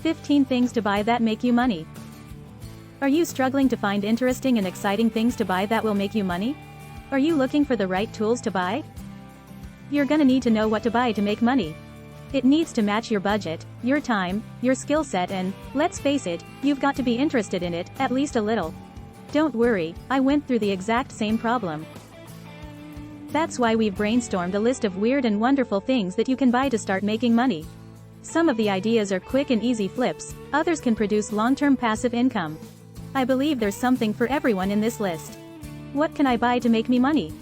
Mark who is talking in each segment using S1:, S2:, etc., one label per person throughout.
S1: 15 things to buy that make you money. Are you struggling to find interesting and exciting things to buy that will make you money? Are you looking for the right tools to buy? You're gonna need to know what to buy to make money. It needs to match your budget, your time, your skill set, and, let's face it, you've got to be interested in it, at least a little. Don't worry, I went through the exact same problem. That's why we've brainstormed a list of weird and wonderful things that you can buy to start making money. Some of the ideas are quick and easy flips, others can produce long-term passive income. I believe there's something for everyone in this list. What can I buy to make me money?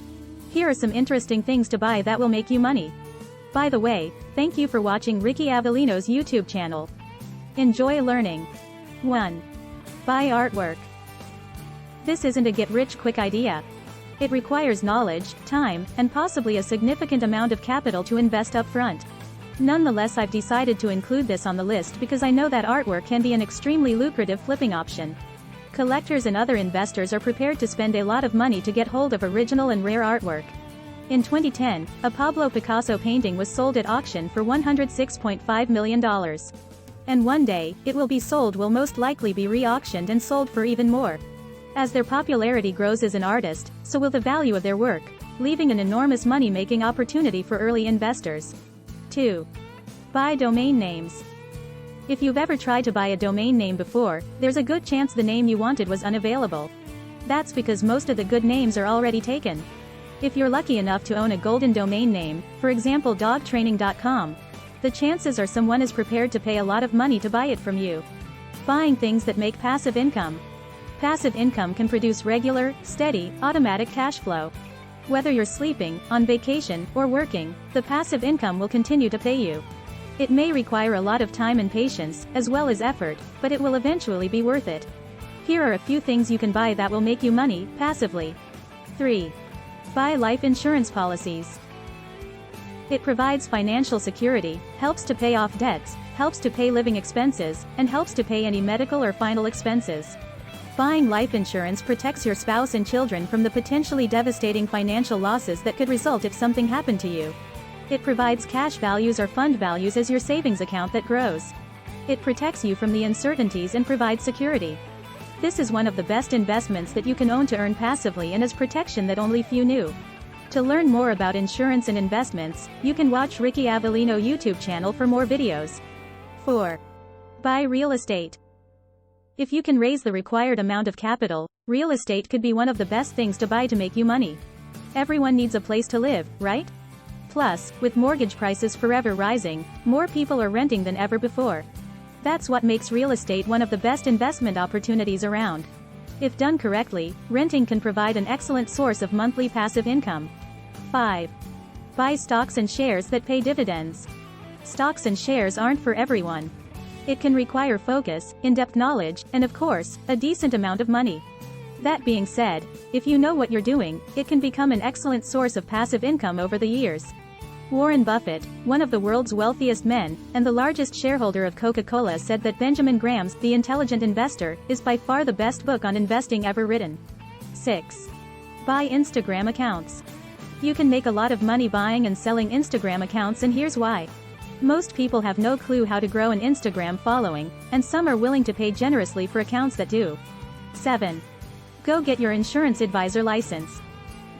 S1: Here are some interesting things to buy that will make you money. By the way, thank you for watching Ricky Avelino's YouTube channel. Enjoy learning. 1. Buy artwork. This isn't a get-rich-quick idea. It requires knowledge, time, and possibly a significant amount of capital to invest up front. Nonetheless, I've decided to include this on the list because I know that artwork can be an extremely lucrative flipping option. Collectors and other investors are prepared to spend a lot of money to get hold of original and rare artwork. In 2010, a Pablo Picasso painting was sold at auction for $106.5 million. And one day, it will most likely be re-auctioned and sold for even more. As their popularity grows as an artist, so will the value of their work, leaving an enormous money-making opportunity for early investors. 2. Buy domain names. If you've ever tried to buy a domain name before, there's a good chance the name you wanted was unavailable. That's because most of the good names are already taken. If you're lucky enough to own a golden domain name, for example dogtraining.com, the chances are someone is prepared to pay a lot of money to buy it from you. Buying things that make passive income. Passive income can produce regular, steady, automatic cash flow. Whether you're sleeping, on vacation, or working, the passive income will continue to pay you. It may require a lot of time and patience, as well as effort, but it will eventually be worth it. Here are a few things you can buy that will make you money, passively. 3. Buy life insurance policies. It provides financial security, helps to pay off debts, helps to pay living expenses, and helps to pay any medical or final expenses. Buying life insurance protects your spouse and children from the potentially devastating financial losses that could result if something happened to you. It provides cash values or fund values as your savings account that grows. It protects you from the uncertainties and provides security. This is one of the best investments that you can own to earn passively and as protection that only few knew. To learn more about insurance and investments, you can watch Ricky Avelino YouTube channel for more videos. 4. Buy real estate. If you can raise the required amount of capital, real estate could be one of the best things to buy to make you money. Everyone needs a place to live, right? Plus, with mortgage prices forever rising, more people are renting than ever before. That's what makes real estate one of the best investment opportunities around. If done correctly, renting can provide an excellent source of monthly passive income. 5. Buy stocks and shares that pay dividends. Stocks and shares aren't for everyone. It can require focus, in-depth knowledge, and of course, a decent amount of money. That being said, if you know what you're doing, it can become an excellent source of passive income over the years. Warren Buffett, one of the world's wealthiest men, and the largest shareholder of Coca-Cola, said that Benjamin Graham's The Intelligent Investor is by far the best book on investing ever written. 6. Buy Instagram accounts. You can make a lot of money buying and selling Instagram accounts, and here's why. Most people have no clue how to grow an Instagram following, and some are willing to pay generously for accounts that do. 7. Go get your insurance advisor license.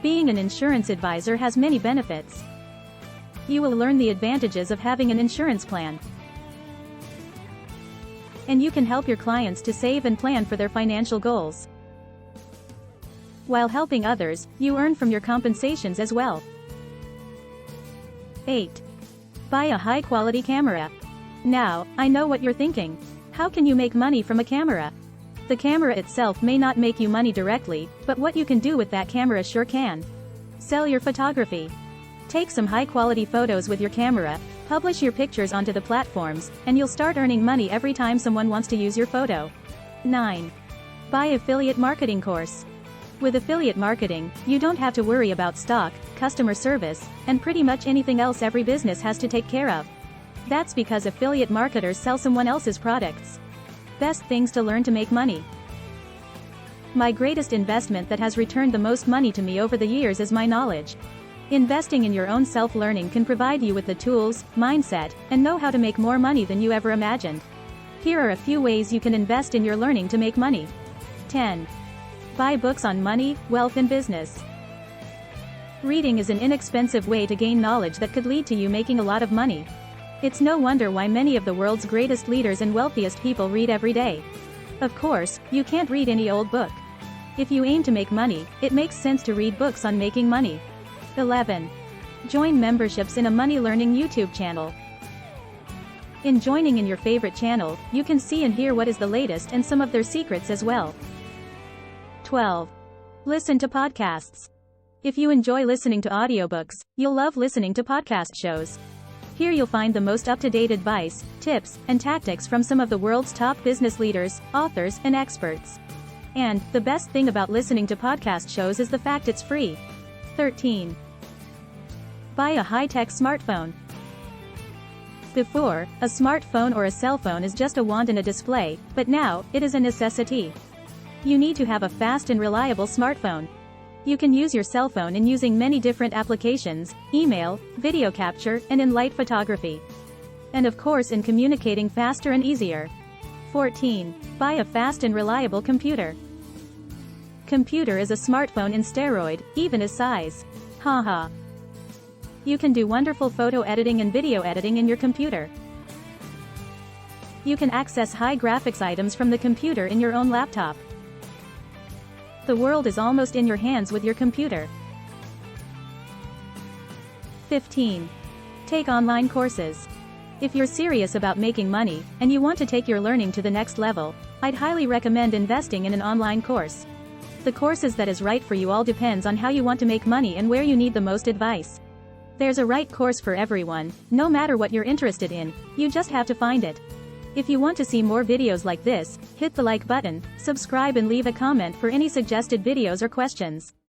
S1: Being an insurance advisor has many benefits. You will learn the advantages of having an insurance plan. And you can help your clients to save and plan for their financial goals. While helping others, you earn from your compensations as well. 8. Buy a high-quality camera. Now, I know what you're thinking. How can you make money from a camera? The camera itself may not make you money directly, but what you can do with that camera sure can. Sell your photography. Take some high-quality photos with your camera, publish your pictures onto the platforms, and you'll start earning money every time someone wants to use your photo. 9. Buy affiliate marketing course. With affiliate marketing, you don't have to worry about stock, customer service, and pretty much anything else every business has to take care of. That's because affiliate marketers sell someone else's products. Best things to learn to make money. My greatest investment that has returned the most money to me over the years is my knowledge. Investing in your own self-learning can provide you with the tools, mindset, and know-how to make more money than you ever imagined. Here are a few ways you can invest in your learning to make money. 10. Buy books on money, wealth and business. Reading is an inexpensive way to gain knowledge that could lead to you making a lot of money. It's no wonder why many of the world's greatest leaders and wealthiest people read every day. Of course, you can't read any old book. If you aim to make money, it makes sense to read books on making money. 11. Join memberships in a money learning YouTube channel. In joining in your favorite channel, you can see and hear what is the latest and some of their secrets as well. 12. Listen to podcasts. If you enjoy listening to audiobooks, you'll love listening to podcast shows. Here you'll find the most up-to-date advice, tips, and tactics from some of the world's top business leaders, authors, and experts. And, the best thing about listening to podcast shows is the fact it's free. 13. Buy a high-tech smartphone. Before, a smartphone or a cell phone is just a wand and a display, but now, it is a necessity. You need to have a fast and reliable smartphone. You can use your cell phone in using many different applications, email, video capture, and in light photography. And of course in communicating faster and easier. 14. Buy a fast and reliable computer. Computer is a smartphone in steroid, even as size. Haha. You can do wonderful photo editing and video editing in your computer. You can access high graphics items from the computer in your own laptop. The world is almost in your hands with your computer. 15. Take online courses. If you're serious about making money, and you want to take your learning to the next level, I'd highly recommend investing in an online course. The courses that is right for you all depends on how you want to make money and where you need the most advice. There's a right course for everyone, no matter what you're interested in, you just have to find it. If you want to see more videos like this, hit the like button, subscribe and leave a comment for any suggested videos or questions.